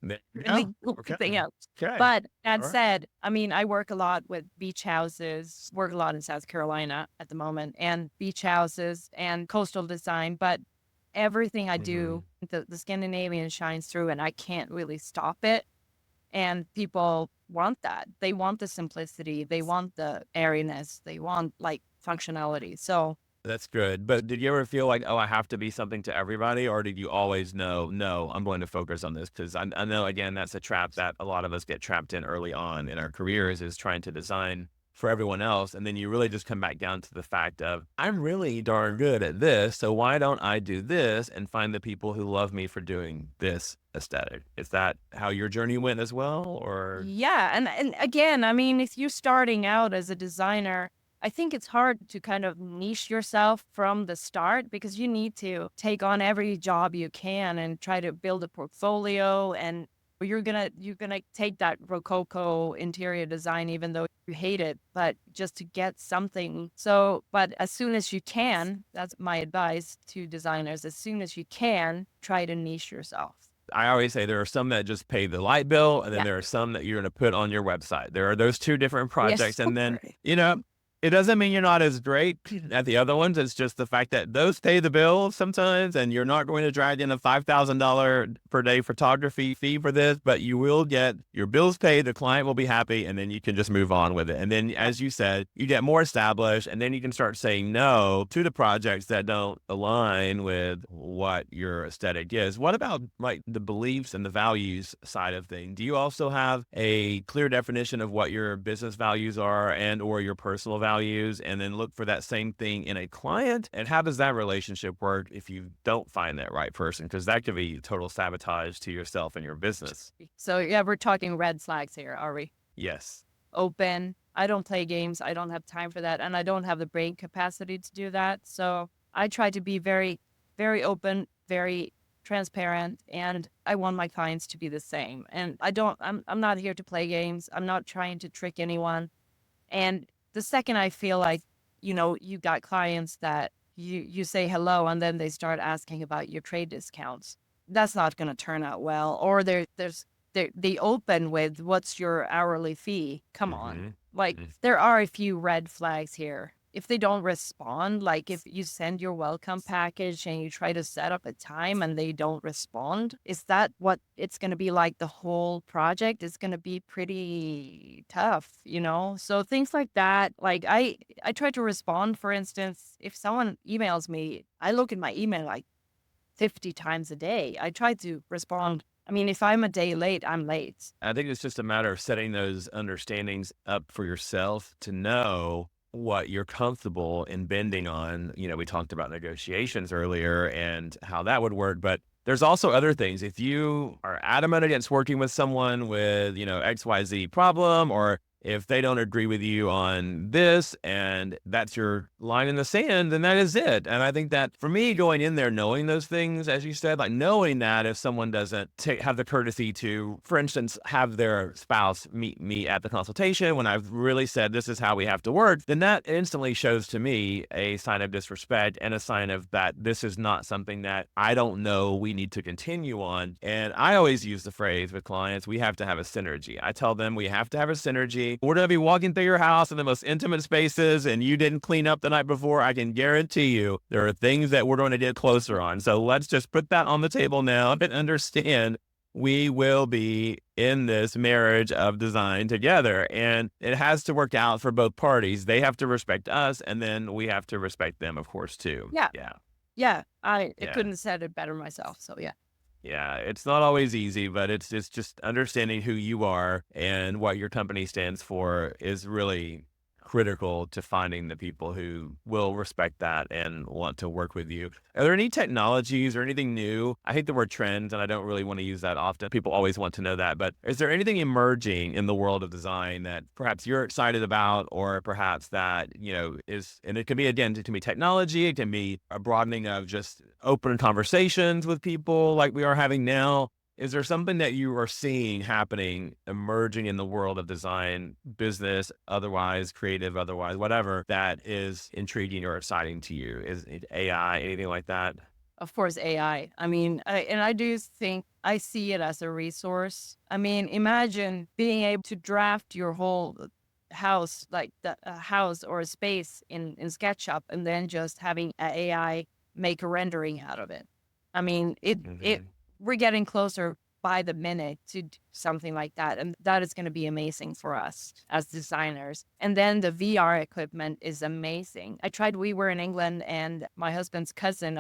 Yeah. Really Okay. everything else. Okay. But that All right. said, I mean, I work a lot with beach houses, work a lot in South Carolina at the moment, and beach houses and coastal design. But everything I Mm-hmm. do, the Scandinavian shines through, and I can't really stop it. And people want that. They want the simplicity. They want the airiness. They want like functionality. So That's good. But did you ever feel like, oh, I have to be something to everybody? Or did you always know, no, I'm going to focus on this? Because I know, again, that's a trap that a lot of us get trapped in early on in our careers, is trying to design for everyone else. And then you really just come back down to the fact of, I'm really darn good at this. So why don't I do this and find the people who love me for doing this aesthetic? Is that how your journey went as well? Or, yeah, and again, I mean, if you're starting out as a designer, I think it's hard to kind of niche yourself from the start because you need to take on every job you can and try to build a portfolio and you're gonna take that rococo interior design even though you hate it, but just to get something. So, but as soon as you can, that's my advice to designers, as soon as you can, try to niche yourself. I always say there are some that just pay the light bill, and then Yeah. there are some that you're going to put on your website. There are those two different projects. Yes. And then, Right. it doesn't mean you're not as great at the other ones. It's just the fact that those pay the bills sometimes, and you're not going to drag in a $5,000 per day photography fee for this, but you will get your bills paid. The client will be happy, and then you can just move on with it. And then, Yeah. as you said, you get more established, and then you can start saying no to the projects that don't align with what your aesthetic is. What about like the beliefs and the values side of things? Do you also have a clear definition of what your business values are and or your personal values, and then look for that same thing in a client? And how does that relationship work if you don't find that right person? Because that could be total sabotage to yourself and your business. So yeah, we're talking red flags here, are we? Yes. Open. I don't play games. I don't have time for that. And I don't have the brain capacity to do that. So I try to be very, very open, very transparent, and I want my clients to be the same. And I'm not here to play games. I'm not trying to trick anyone. And the second I feel like, you got clients that you say hello and then they start asking about your trade discounts, that's not going to turn out well. Or they open with, what's your hourly fee? Come on. Mm-hmm. Like, there are a few red flags here. If they don't respond, like if you send your welcome package and you try to set up a time and they don't respond, is that what it's going to be like the whole project? Is going to be pretty tough. So things like that, like I try to respond. For instance, if someone emails me, I look at my email like 50 times a day. I try to respond. I mean, if I'm a day late, I'm late. I think it's just a matter of setting those understandings up for yourself to know what you're comfortable in bending on. We talked about negotiations earlier and how that would work, but there's also other things. If you are adamant against working with someone with, XYZ problem, or if they don't agree with you on this and that's your line in the sand, then that is it. And I think that for me, going in there, knowing those things, as you said, like knowing that if someone doesn't have the courtesy to, for instance, have their spouse meet me at the consultation when I've really said, this is how we have to work, then that instantly shows to me a sign of disrespect and a sign of that this is not something that I don't know we need to continue on. And I always use the phrase with clients, we have to have a synergy. I tell them we have to have a synergy. We're going to be walking through your house in the most intimate spaces and you didn't clean up the night before. I can guarantee you there are things that we're going to get closer on. So let's just put that on the table now and understand we will be in this marriage of design together, and it has to work out for both parties. They have to respect us, and then we have to respect them, of course, too. Yeah. Yeah. Yeah. I Yeah. couldn't have said it better myself. So yeah. Yeah, it's not always easy, but it's just understanding who you are and what your company stands for is really critical to finding the people who will respect that and want to work with you. Are there any technologies or anything new? I hate the word trends, and I don't really want to use that often. People always want to know that, but is there anything emerging in the world of design that perhaps you're excited about, or perhaps that, is, and it can be, again, it can be technology, it can be a broadening of just open conversations with people like we are having now. Is there something that you are seeing happening, emerging in the world of design, business, otherwise, creative, otherwise, whatever, that is intriguing or exciting to you? Is it AI, anything like that? Of course, AI. I mean, and I do think I see it as a resource. I mean, imagine being able to draft your whole house, like a house or a space in SketchUp, and then just having a AI make a rendering out of it. I mean, it Hmm. we're getting closer by the minute to something like that, and that is going to be amazing for us as designers. And then the VR equipment is amazing. We were in England, and my husband's cousin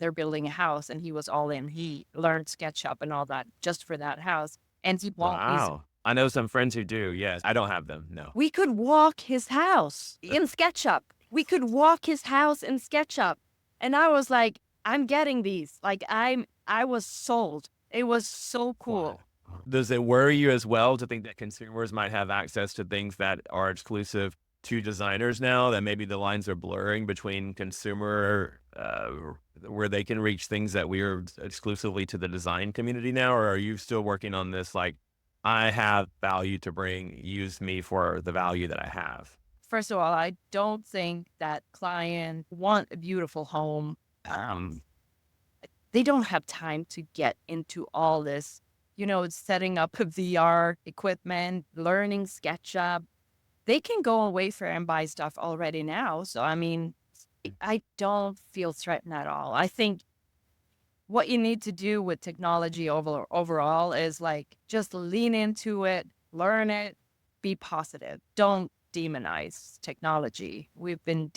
they're building a house, and he was all in. He learned SketchUp and all that just for that house, and he bought these. Wow. I know some friends who do. Yes. I don't have them. No. We could walk his house in SketchUp. We could walk his house in SketchUp. And I was like, I'm getting these. I was sold. It was so Wow. cool. Does it worry you as well to think that consumers might have access to things that are exclusive to designers now, that maybe the lines are blurring between consumer, where they can reach things that we are exclusively to the design community now? Or are you still working on this, like, I have value to bring, use me for the value that I have? First of all, I don't think that client want a beautiful home. Um, they don't have time to get into all this, setting up a VR equipment, learning SketchUp. They can go on Wayfair and buy stuff already now. So, I mean, I don't feel threatened at all. I think what you need to do with technology overall is like just lean into it, learn it, be positive. Don't demonize technology. We've been Mhm.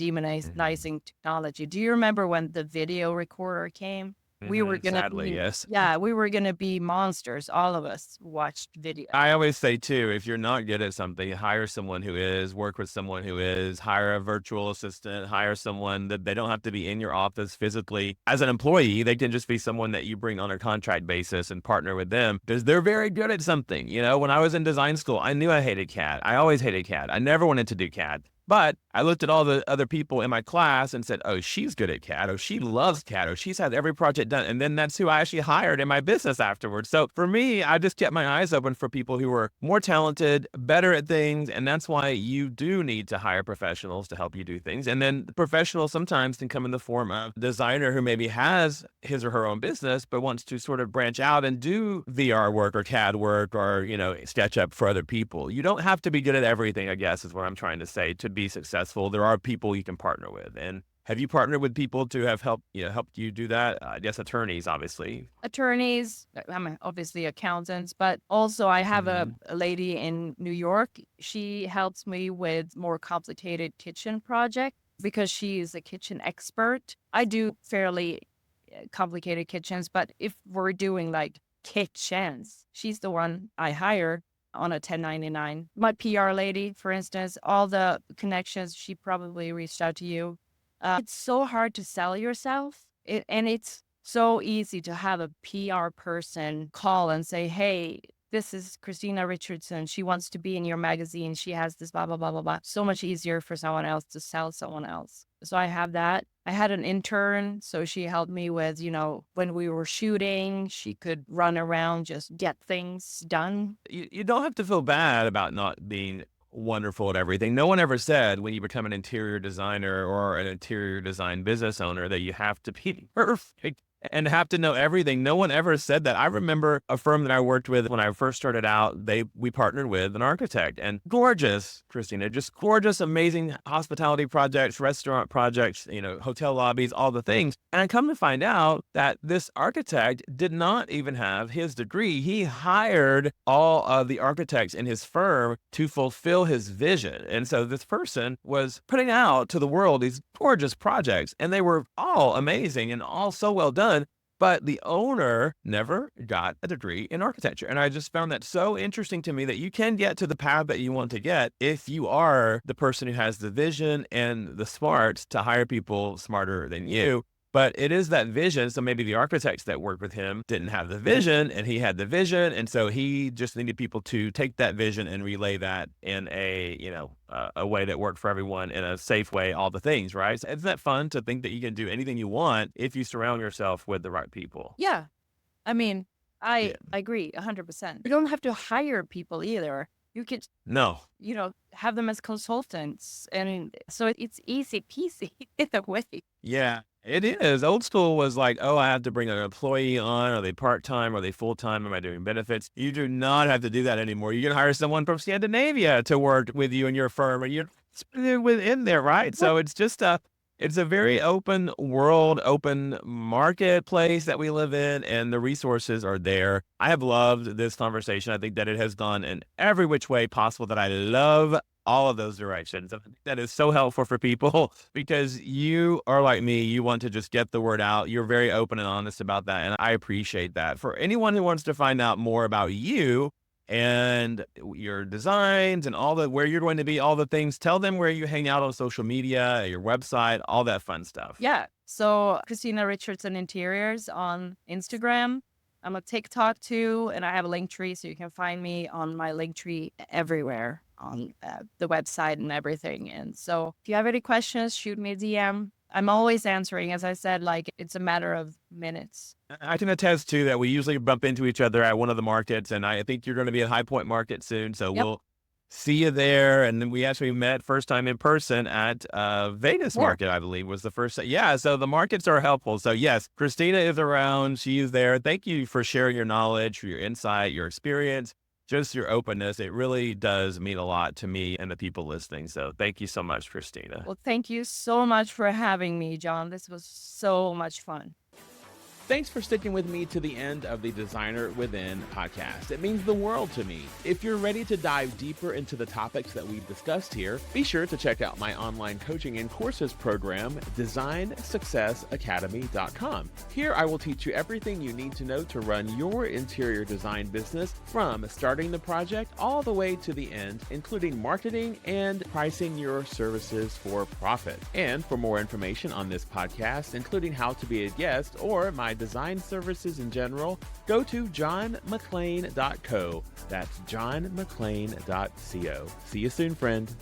demonizing technology. Do you remember when the video recorder came? We were Mhm. gonna Sadly, be, yes. yeah, we were gonna be monsters. All of us who watched video. I always say too, if you're not good at something, hire someone who is, work with someone who is, hire a virtual assistant, hire someone that they don't have to be in your office physically. As an employee, they can just be someone that you bring on a contract basis and partner with them because they're very good at something. When I was in design school, I knew I hated CAD. I always hated CAD. I never wanted to do CAD. But I looked at all the other people in my class and said, oh, she's good at CAD. Oh, she loves CAD. Oh, she's had every project done. And then that's who I actually hired in my business afterwards. So for me, I just kept my eyes open for people who were more talented, better at things. And that's why you do need to hire professionals to help you do things. And then the professional sometimes can come in the form of a designer who maybe has his or her own business, but wants to sort of branch out and do VR work or CAD work or, SketchUp for other people. You don't have to be good at everything, I guess, is what I'm trying to say, to be successful. There are people you can partner with. And have you partnered with people to have helped you do that? I guess attorneys, obviously. Attorneys, I mean, obviously accountants, but also I have a, Hmm. a lady in New York. She helps me with more complicated kitchen projects because she is a kitchen expert. I do fairly complicated kitchens, but if we're doing like kitchens, she's the one I hire on a 1099. My PR lady, for instance, all the connections, she probably reached out to you. It's so hard to sell yourself. And it's so easy to have a PR person call and say, hey, this is Christina Richardson. She wants to be in your magazine. She has this blah, blah, blah, blah, blah. So much easier for someone else to sell someone else. So I have that. I had an intern. So she helped me with, when we were shooting, she could run around, just get things done. You don't have to feel bad about not being wonderful at everything. No one ever said when you become an interior designer or an interior design business owner that you have to be perfect and have to know everything. No one ever said that. I remember a firm that I worked with when I first started out, we partnered with an architect, and gorgeous, Christina, just gorgeous, amazing hospitality projects, restaurant projects, hotel lobbies, all the things. And I come to find out that this architect did not even have his degree. He hired all of the architects in his firm to fulfill his vision. And so this person was putting out to the world these gorgeous projects, and they were all amazing and all so well done. but the owner never got a degree in architecture. And I just found that so interesting to me that you can get to the path that you want to get if you are the person who has the vision and the smarts to hire people smarter than you. But it is that vision. So maybe the architects that worked with him didn't have the vision and he had the vision. And so he just needed people to take that vision and relay that in a way that worked for everyone in a safe way, all the things, right? So isn't that fun to think that you can do anything you want if you surround yourself with the right people? Yeah. I mean, I Yeah. agree 100%. You don't have to hire people either. You could, No. have them as consultants. And so it's easy peasy in a way. Yeah, it is. Old school was like, oh, I have to bring an employee on. Are they part-time? Are they full-time? Am I doing benefits? You do not have to do that anymore. You can hire someone from Scandinavia to work with you in your firm and you're within there, right? So it's a very open world, open marketplace that we live in, and the resources are there. I have loved this conversation. I think that it has gone in every which way possible that I love all of those directions. I think that is so helpful for people because you are like me. You want to just get the word out. You're very open and honest about that. And I appreciate that. For anyone who wants to find out more about you and your designs and where you're going to be, all the things, tell them where you hang out on social media, your website, all that fun stuff. Yeah. So Christina Richardson Interiors on Instagram. I'm a TikTok too, and I have a link tree, so you can find me on my link tree everywhere on the website and everything. And so if you have any questions, shoot me a DM. I'm always answering. As I said, like it's a matter of minutes. I can attest to that. We usually bump into each other at one of the markets, and I think you're going to be at High Point Market soon. So Yep. we'll see you there. And then we actually met first time in person at Vegas Yeah. Market, I believe was the first. Yeah. So the markets are helpful. So yes, Christina is around. She is there. Thank you for sharing your knowledge, your insight, your experience, just your openness. It really does mean a lot to me and the people listening. So thank you so much, Christina. Well, thank you so much for having me, John. This was so much fun. Thanks for sticking with me to the end of the Designer Within podcast. It means the world to me. If you're ready to dive deeper into the topics that we've discussed here, be sure to check out my online coaching and courses program, DesignSuccessAcademy.com. Here I will teach you everything you need to know to run your interior design business from starting the project all the way to the end, including marketing and pricing your services for profit. And for more information on this podcast, including how to be a guest or my design services in general, go to johnmcclain.co. That's johnmcclain.co. See you soon, friend.